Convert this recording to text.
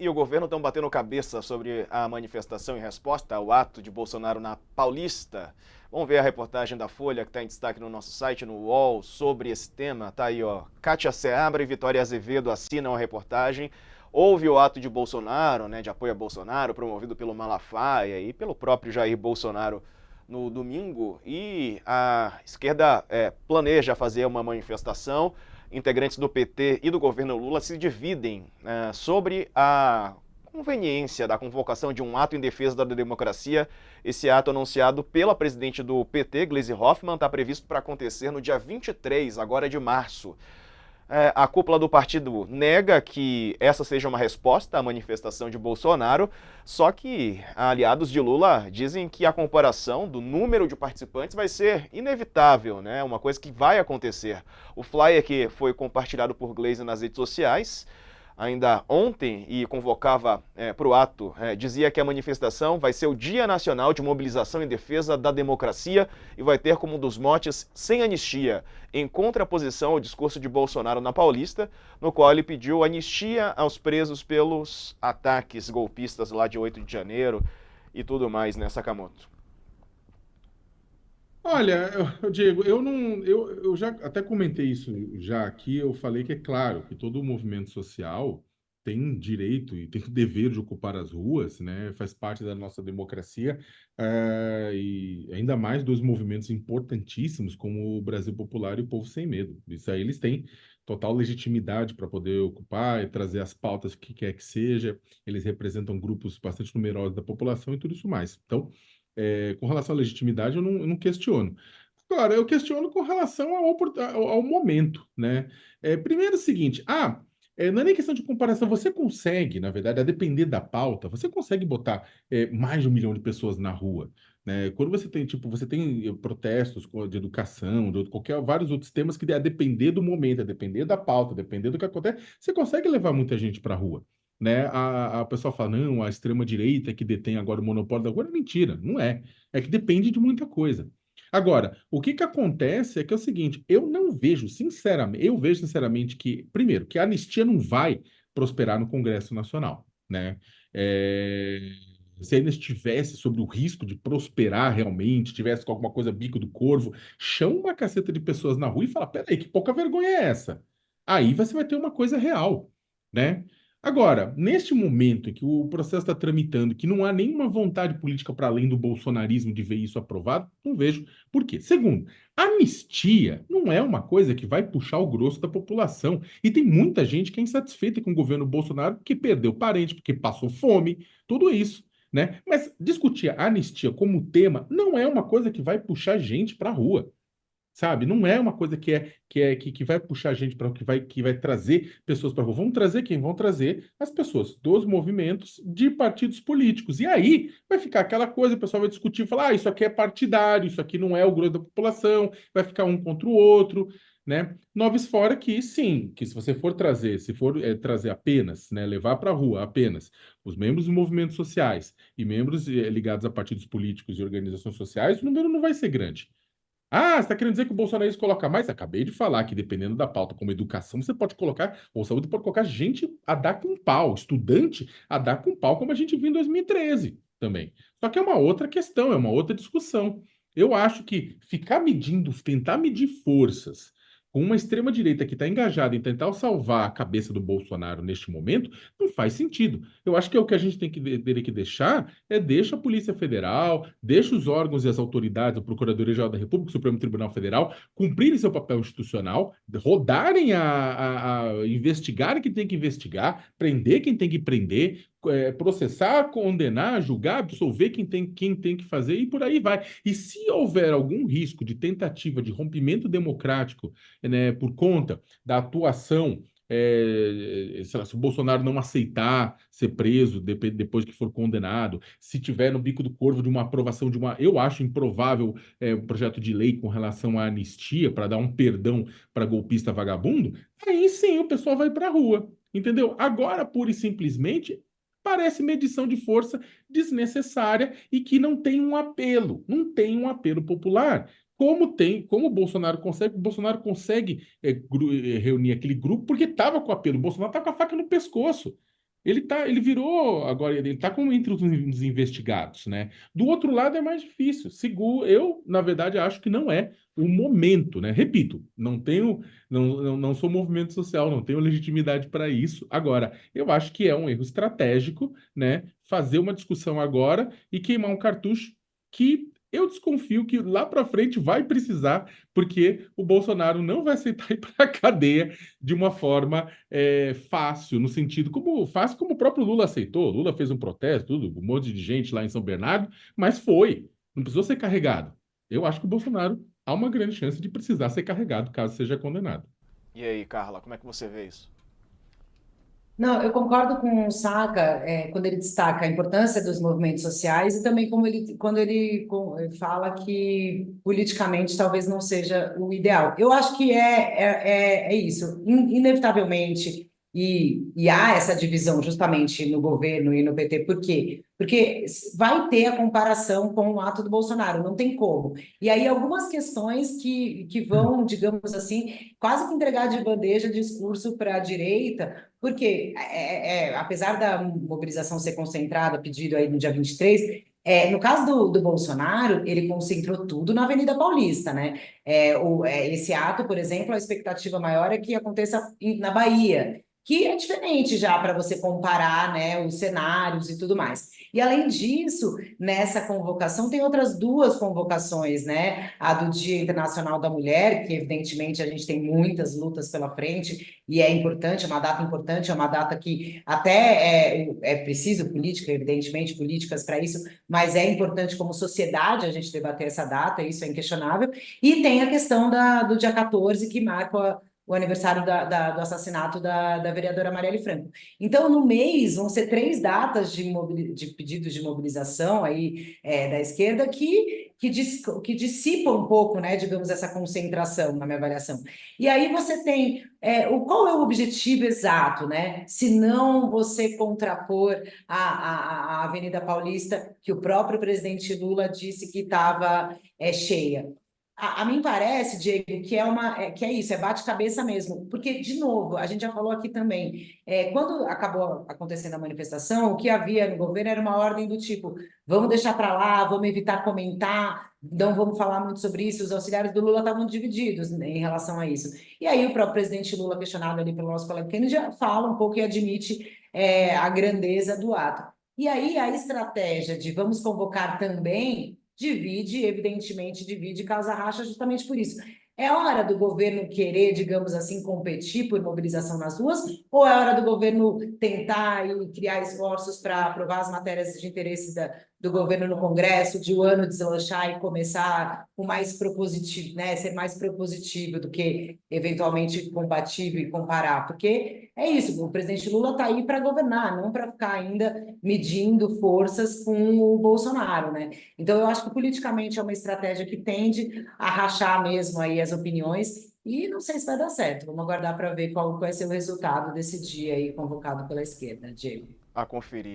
e o governo estão batendo cabeça sobre a manifestação em resposta ao ato de Bolsonaro na Paulista. Vamos ver a reportagem da Folha que está em destaque no nosso site, no UOL, sobre esse tema. Tá aí, ó. Kátia Seabra e Vitória Azevedo assinam a reportagem. Houve o ato de Bolsonaro, né, de apoio a Bolsonaro, promovido pelo Malafaia e pelo próprio Jair Bolsonaro no domingo. E a esquerda planeja fazer uma manifestação. Integrantes do PT e do governo Lula se dividem sobre a conveniência da convocação de um ato em defesa da democracia. Esse ato anunciado pela presidente do PT, Gleisi Hoffmann, está previsto para acontecer no dia 23, agora de março. A cúpula do partido nega que essa seja uma resposta à manifestação de Bolsonaro, só que aliados de Lula dizem que a comparação do número de participantes vai ser inevitável, né? Uma coisa que vai acontecer. O flyer que foi compartilhado por Gleisi nas redes sociais ainda ontem e convocava para o ato, dizia que a manifestação vai ser o Dia Nacional de Mobilização em Defesa da Democracia e vai ter como um dos motes sem anistia, em contraposição ao discurso de Bolsonaro na Paulista, no qual ele pediu anistia aos presos pelos ataques golpistas lá de 8 de janeiro e tudo mais, né, Sakamoto? Olha, Diego, eu não, eu já até comentei isso já aqui. Eu falei que é claro que todo movimento social tem direito e tem o dever de ocupar as ruas, né? Faz parte da nossa democracia, e ainda mais dois movimentos importantíssimos como o Brasil Popular e o Povo Sem Medo. Isso aí eles têm total legitimidade para poder ocupar e trazer as pautas que quer que seja. Eles representam grupos bastante numerosos da população e tudo isso mais. Então com relação à legitimidade, eu não questiono. Agora, eu questiono com relação ao momento, né? Primeiro é o seguinte, não é nem questão de comparação, você consegue, na verdade, a depender da pauta, você consegue botar mais de 1 milhão de pessoas na rua, né? Quando você tem, tipo, você tem protestos de educação, vários outros temas que a depender do momento, a depender da pauta, a depender do que acontece, você consegue levar muita gente para a rua. Né? A pessoa fala, não, a extrema-direita é que detém agora o monopólio da rua. É mentira, não é. É que depende de muita coisa. Agora, o que que acontece é que é o seguinte, eu vejo sinceramente que, primeiro, que a anistia não vai prosperar no Congresso Nacional, né? É, Se ainda estivesse sobre o risco de prosperar realmente, tivesse com alguma coisa bico do corvo, chama uma caceta de pessoas na rua e fala, peraí, que pouca vergonha é essa? Aí você vai ter uma coisa real, né? Agora, neste momento em que o processo está tramitando, que não há nenhuma vontade política para além do bolsonarismo de ver isso aprovado, não vejo por quê. Segundo, anistia não é uma coisa que vai puxar o grosso da população. E tem muita gente que é insatisfeita com o governo Bolsonaro porque perdeu parente, porque passou fome, tudo isso, né? Mas discutir a anistia como tema não é uma coisa que vai puxar gente para a rua. Sabe? Não é uma coisa que vai puxar a gente para o que vai trazer pessoas para a rua. Vão trazer quem? Vão trazer as pessoas dos movimentos de partidos políticos. E aí vai ficar aquela coisa, o pessoal vai discutir, falar, isso aqui é partidário, isso aqui não é o grosso da população, vai ficar um contra o outro, né? Noves fora que sim, que se você for trazer, se for trazer apenas, né, levar para a rua apenas os membros dos movimentos sociais e membros ligados a partidos políticos e organizações sociais, o número não vai ser grande. Você está querendo dizer que o bolsonarismo coloca mais? Acabei de falar que, dependendo da pauta, como educação, você pode colocar, ou saúde, pode colocar gente a dar com pau, estudante a dar com pau, como a gente viu em 2013 também. Só que é uma outra questão, é uma outra discussão. Eu acho que ficar medindo, tentar medir forças com uma extrema-direita que está engajada em tentar salvar a cabeça do Bolsonaro neste momento, não faz sentido. Eu acho que é o que a gente teria que deixar deixa a Polícia Federal, deixa os órgãos e as autoridades, a Procuradoria-Geral da República, o Supremo Tribunal Federal, cumprirem seu papel institucional, rodarem a investigar quem tem que investigar, prender quem tem que prender, processar, condenar, julgar, absolver quem tem que fazer e por aí vai. E se houver algum risco de tentativa de rompimento democrático, né, por conta da atuação sei lá, se o Bolsonaro não aceitar ser preso depois que for condenado, se tiver no bico do corvo de uma aprovação de uma, eu acho improvável, um projeto de lei com relação à anistia para dar um perdão para golpista vagabundo, aí sim o pessoal vai para a rua, entendeu? Agora, pura e simplesmente, parece medição de força desnecessária e que não tem um apelo, não tem um apelo popular. Como o Bolsonaro consegue reunir aquele grupo porque estava com apelo. O Bolsonaro está com a faca no pescoço. Ele virou, agora ele está como entre os investigados, né? Do outro lado é mais difícil. Eu, na verdade, acho que não é o momento, né? Repito, não sou movimento social, não tenho legitimidade para isso. Agora, eu acho que é um erro estratégico, né? Fazer uma discussão agora e queimar um cartucho que eu desconfio que lá para frente vai precisar, porque o Bolsonaro não vai aceitar ir para a cadeia de uma forma fácil, no sentido como fácil como o próprio Lula aceitou. Lula fez um protesto, tudo, um monte de gente lá em São Bernardo, mas foi. Não precisou ser carregado. Eu acho que o Bolsonaro há uma grande chance de precisar ser carregado caso seja condenado. E aí, Carla, como é que você vê isso? Não, eu concordo com o Saka, quando ele destaca a importância dos movimentos sociais e também quando ele fala que politicamente talvez não seja o ideal. Eu acho que é isso. Inevitavelmente, e há essa divisão justamente no governo e no PT. Por quê? Porque vai ter a comparação com o ato do Bolsonaro, não tem como. E aí algumas questões que vão, digamos assim, quase que entregar de bandeja discurso para a direita, porque, apesar da mobilização ser concentrada, pedido aí no dia 23, no caso do Bolsonaro, ele concentrou tudo na Avenida Paulista, né? Esse ato, por exemplo, a expectativa maior é que aconteça na Bahia, que é diferente já para você comparar, né, os cenários e tudo mais. E além disso, nessa convocação tem outras duas convocações, né? A do Dia Internacional da Mulher, que evidentemente a gente tem muitas lutas pela frente, e é importante, é uma data que até é preciso política, evidentemente, políticas para isso, mas é importante como sociedade a gente debater essa data, isso é inquestionável. E tem a questão do dia 14, que marca o aniversário do assassinato da vereadora Marielle Franco. Então, no mês, vão ser 3 datas de pedidos de mobilização aí, da esquerda que dissipa um pouco, né, digamos, essa concentração na minha avaliação. E aí você tem qual é o objetivo exato, né? Se não você contrapor a Avenida Paulista, que o próprio presidente Lula disse que estava cheia. A mim parece, Diego, que é isso, é bate-cabeça mesmo. Porque, de novo, a gente já falou aqui também, quando acabou acontecendo a manifestação, o que havia no governo era uma ordem do tipo: vamos deixar para lá, vamos evitar comentar, não vamos falar muito sobre isso. Os auxiliares do Lula estavam divididos, né, em relação a isso. E aí o próprio presidente Lula, questionado ali pelo nosso colega Kennedy, já fala um pouco e admite a grandeza do ato. E aí a estratégia de vamos convocar também evidentemente divide e causa racha justamente por isso. É hora do governo querer, digamos assim, competir por mobilização nas ruas, ou é hora do governo tentar e criar esforços para aprovar as matérias de interesse do governo no Congresso, de o ano deslanchar e começar com mais propositivo, né, ser mais propositivo do que eventualmente compatível e comparar? Porque é isso, o presidente Lula está aí para governar, não para ficar ainda medindo forças com o Bolsonaro, né? Então, eu acho que politicamente é uma estratégia que tende a rachar mesmo aí as opiniões, e não sei se vai dar certo. Vamos aguardar para ver qual vai ser o resultado desse dia aí convocado pela esquerda, Diego. A conferir.